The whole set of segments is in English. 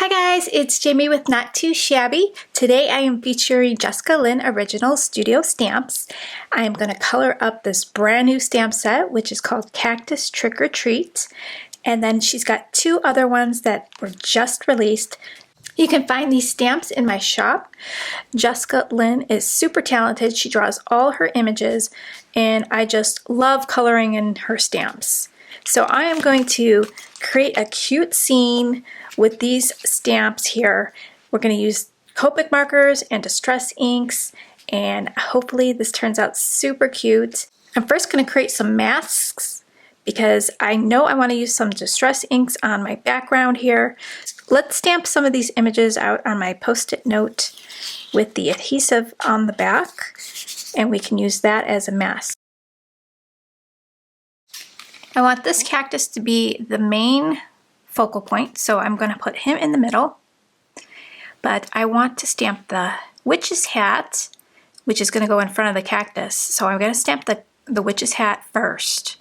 Hi guys, it's Jamie with Not Too Shabby. Today I am featuring Jessica Lynn Original Studio Stamps. I am going to color up this brand new stamp set, which is called Cactus Trick or Treat. And then she's got two other ones that were just released. You can find these stamps in my shop. Jessica Lynn is super talented. She draws all her images, and I just love coloring in her stamps. So I am going to create a cute scene with these stamps here. We're going to use Copic markers and distress inks, and hopefully this turns out super cute. I'm first going to create some masks because I know I want to use some distress inks on my background here. Let's stamp some of these images out on my post-it note with the adhesive on the back, and we can use that as a mask. I want this cactus to be the main focal point, so I'm going to put him in the middle. But I want to stamp the witch's hat, which is going to go in front of the cactus. So I'm going to stamp the witch's hat first.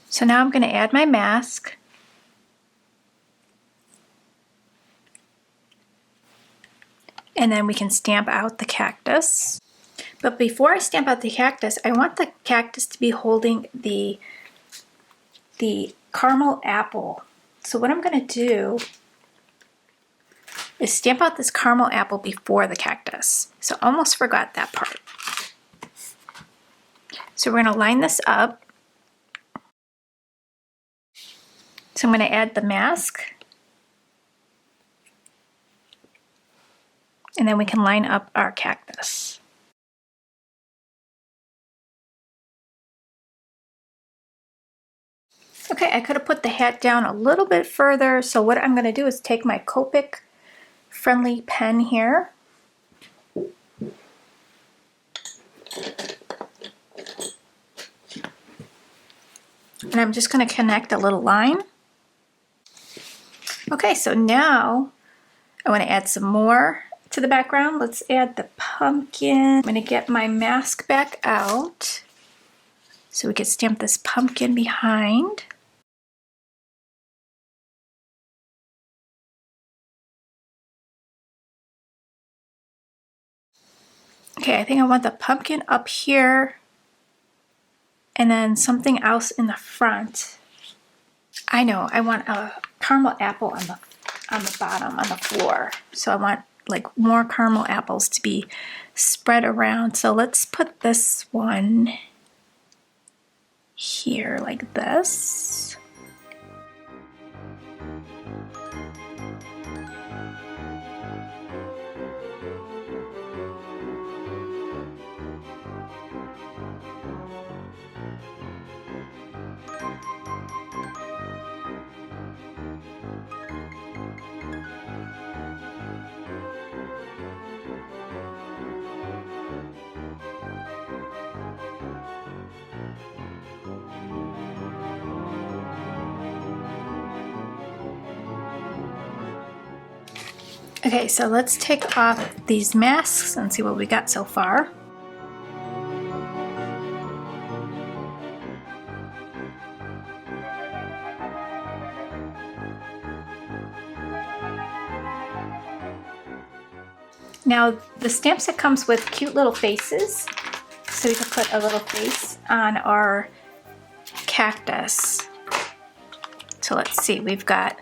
So now I'm going to add my mask. And then we can stamp out the cactus. But before I stamp out the cactus, I want the cactus to be holding the caramel apple. So what I'm going to do is stamp out this caramel apple before the cactus. So almost forgot that part. So we're going to line this up. So I'm going to add the mask. And then we can line up our cactus. Okay, I could have put the hat down a little bit further, so what I'm going to do is take my Copic friendly pen here. And I'm just going to connect a little line. Okay, so now I want to add some more to the background. Let's add the pumpkin. I'm going to get my mask back out so we can stamp this pumpkin behind. Okay, I think I want the pumpkin up here and then something else in the front. I know, I want a caramel apple on the bottom, on the floor. So I want like more caramel apples to be spread around. So let's put this one here like this. Okay, so let's take off these masks and see what we got so far. Now, the stamp set comes with cute little faces, so we can put a little face on our cactus. So let's see, we've got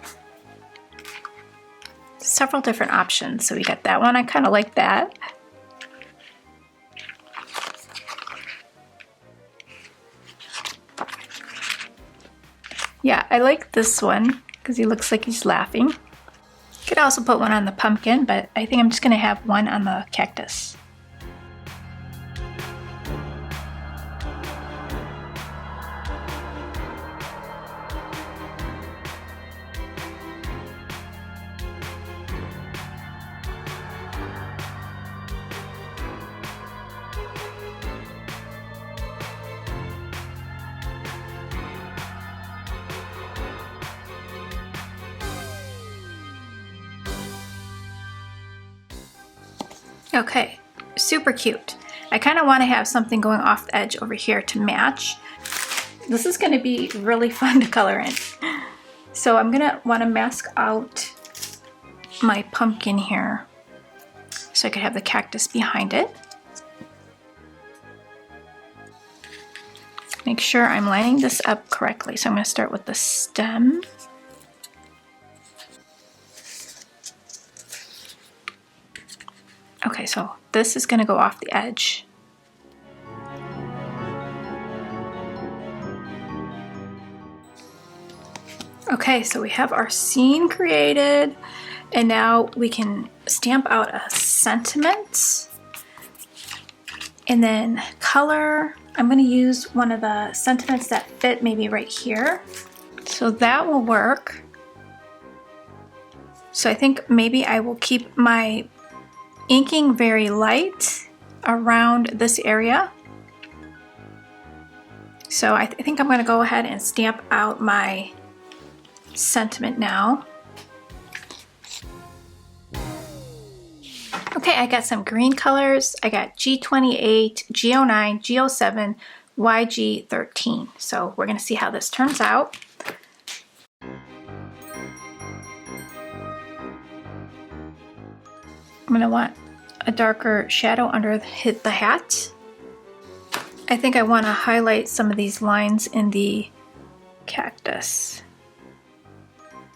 several different options. So we got that one, I kind of like that. Yeah, I like this one because he looks like he's laughing. Could also put one on the pumpkin, but I think I'm just going to have one on the cactus. Okay, super cute. I kind of want to have something going off the edge over here to match. This is going to be really fun to color in. So I'm going to want to mask out my pumpkin here so I could have the cactus behind it. Make sure I'm lining this up correctly. So I'm going to start with the stem. Okay, so this is going to go off the edge. Okay, so we have our scene created, and now we can stamp out a sentiment and then color. I'm going to use one of the sentiments that fit maybe right here. So that will work. So I think maybe I will keep my inking very light around this area. So I think I'm going to go ahead and stamp out my sentiment now. Okay, I got some green colors. I got G28, G09, G07, YG13. So we're going to see how this turns out. I'm going to want a darker shadow under the hat. I think I want to highlight some of these lines in the cactus.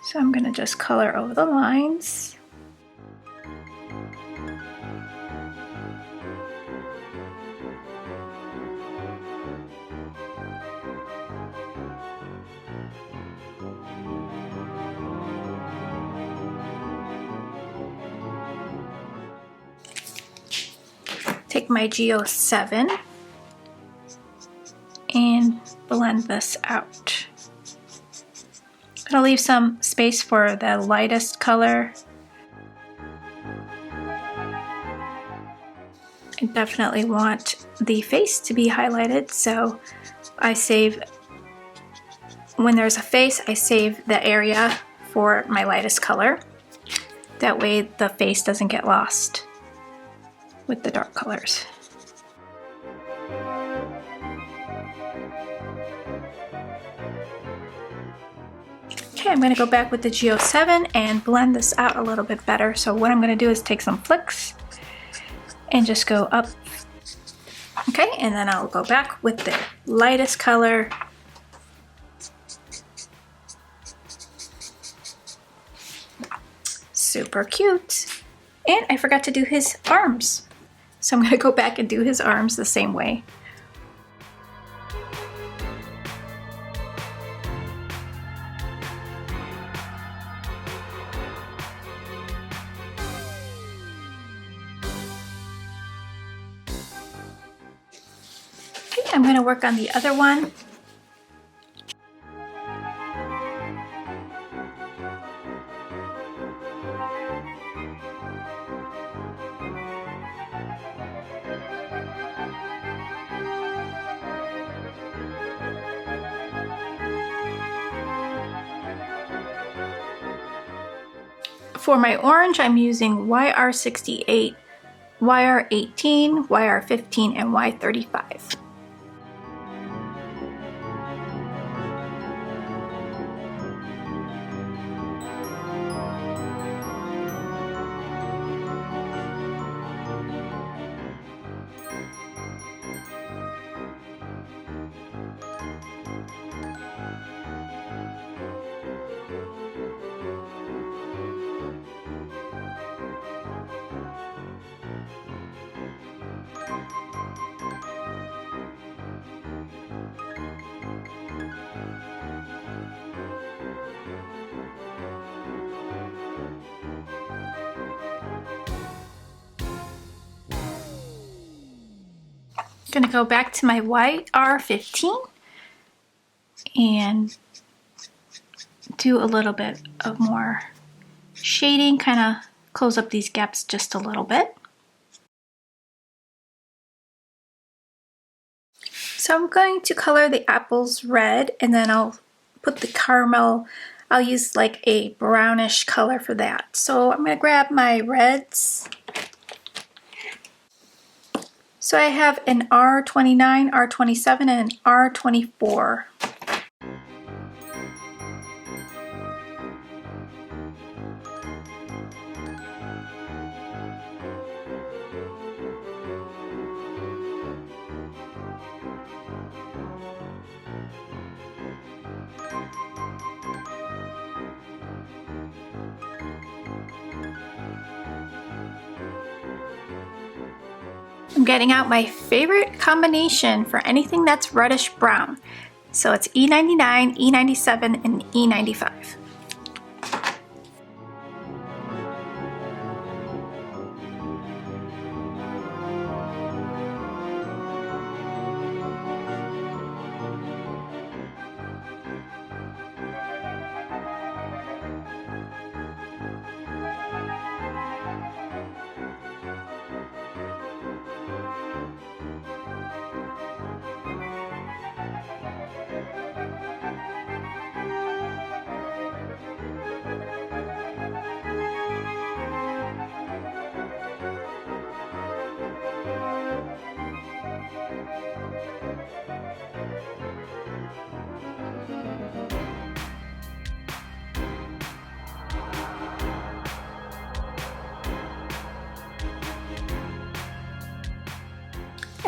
So I'm going to just color over the lines. Take my G07 and blend this out. I'm gonna leave some space for the lightest color. I definitely want the face to be highlighted, so I save, when there's a face, I save the area for my lightest color. That way the face doesn't get lost with the dark colors. Okay, I'm going to go back with the G07 and blend this out a little bit better. So what I'm going to do is take some flicks and just go up. Okay, and then I'll go back with the lightest color. Super cute. And I forgot to do his arms. So I'm going to go back and do his arms the same way. Okay, I'm going to work on the other one. For my orange, I'm using YR68, YR18, YR15, and Y35. Gonna go back to my YR15 and do a little bit of more shading, kind of close up these gaps just a little bit. So I'm going to color the apples red, and then I'll put the caramel, I'll use like a brownish color for that. So I'm gonna grab my reds. So I have an R29, R27, and an R24. I'm getting out my favorite combination for anything that's reddish brown. So it's E99, E97, and E95.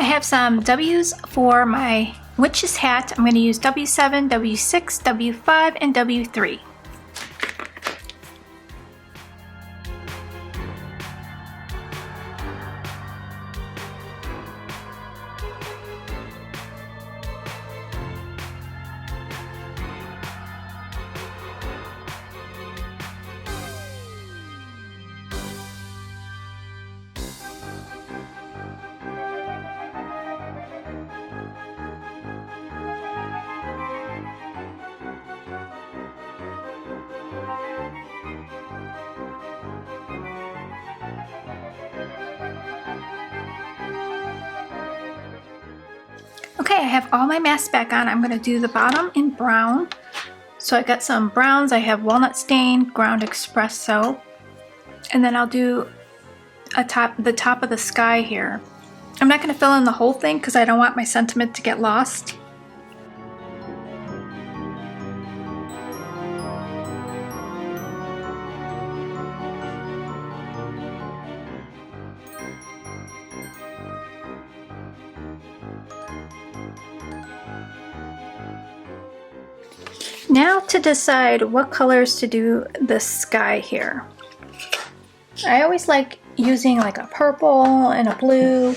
I have some W's for my witch's hat. I'm going to use W7, W6, W5, and W3. Okay, I have all my masks back on. I'm going to do the bottom in brown. So I got some browns. I have walnut stain, ground espresso, and then I'll do the top of the sky here. I'm not going to fill in the whole thing because I don't want my sentiment to get lost. Now to decide what colors to do the sky here. I always like using like a purple and a blue.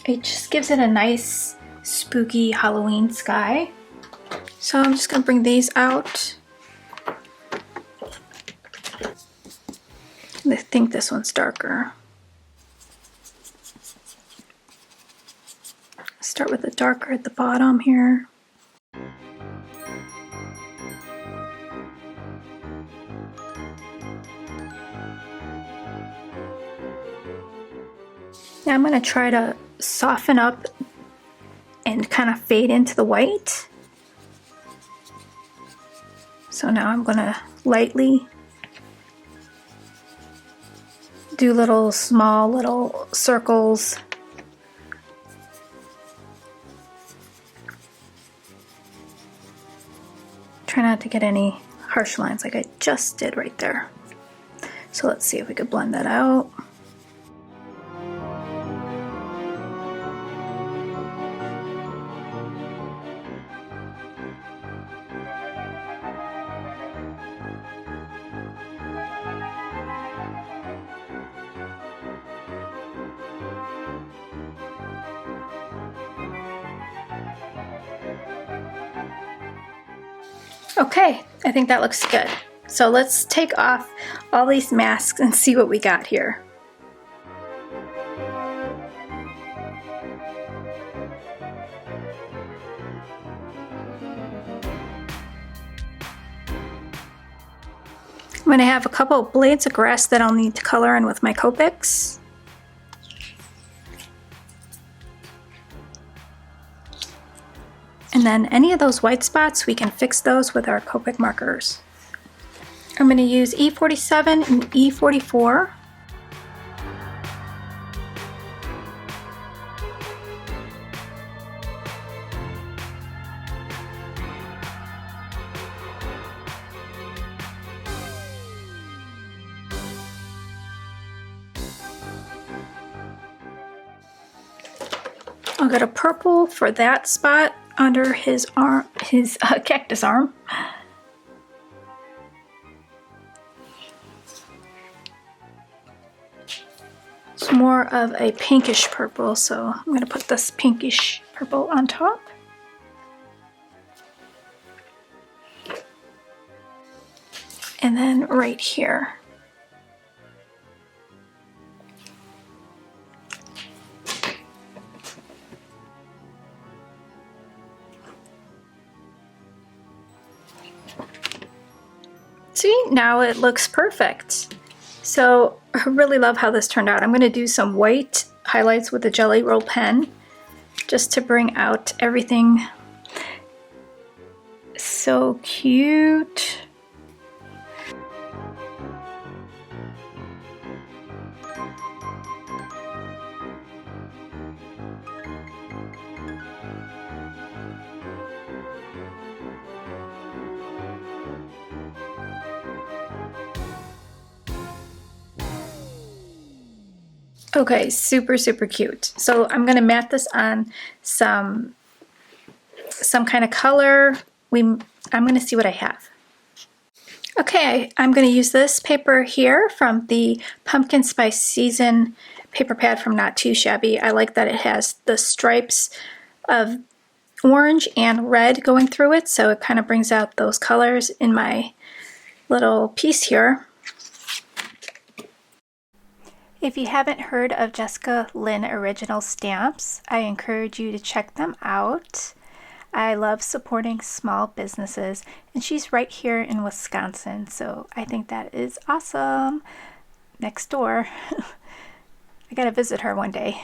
It just gives it a nice spooky Halloween sky. So I'm just gonna bring these out. I think this one's darker. Start with the darker at the bottom here. Now I'm going to try to soften up and kind of fade into the white. So now I'm going to lightly do small little circles. Try not to get any harsh lines like I just did right there. So let's see if we could blend that out. Okay, I think that looks good. So let's take off all these masks and see what we got here. I'm going to have a couple of blades of grass that I'll need to color in with my Copics. And then any of those white spots, we can fix those with our Copic markers. I'm going to use E47 and E44. I'll get a purple for that spot under his arm, his cactus arm. So more of a pinkish purple, so I'm going to put this pinkish purple on top. And then right here. See, now it looks perfect. So I really love how this turned out. I'm going to do some white highlights with a Jelly Roll pen just to bring out everything. So cute. Okay, super, super cute. So I'm gonna mat this on some kind of color. I'm gonna see what I have. Okay, I'm gonna use this paper here from the Pumpkin Spice Season paper pad from Not Too Shabby. I like that it has the stripes of orange and red going through it, so it kind of brings out those colors in my little piece here. If you haven't heard of Jessica Lynn Original Stamps, I encourage you to check them out. I love supporting small businesses, and she's right here in Wisconsin, so I think that is awesome. Next door. I gotta visit her one day.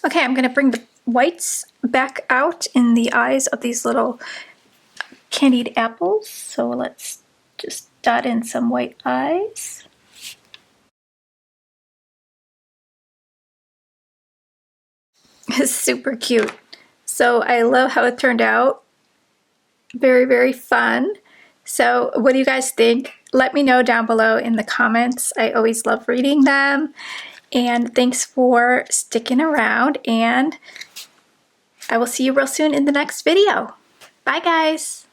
Okay, I'm gonna bring the whites back out in the eyes of these little candied apples. So let's just dot in some white eyes. It's super cute. So I love how it turned out. Very, very fun. So what do you guys think? Let me know down below in the comments. I always love reading them. And thanks for sticking around, and I will see you real soon in the next video. Bye guys!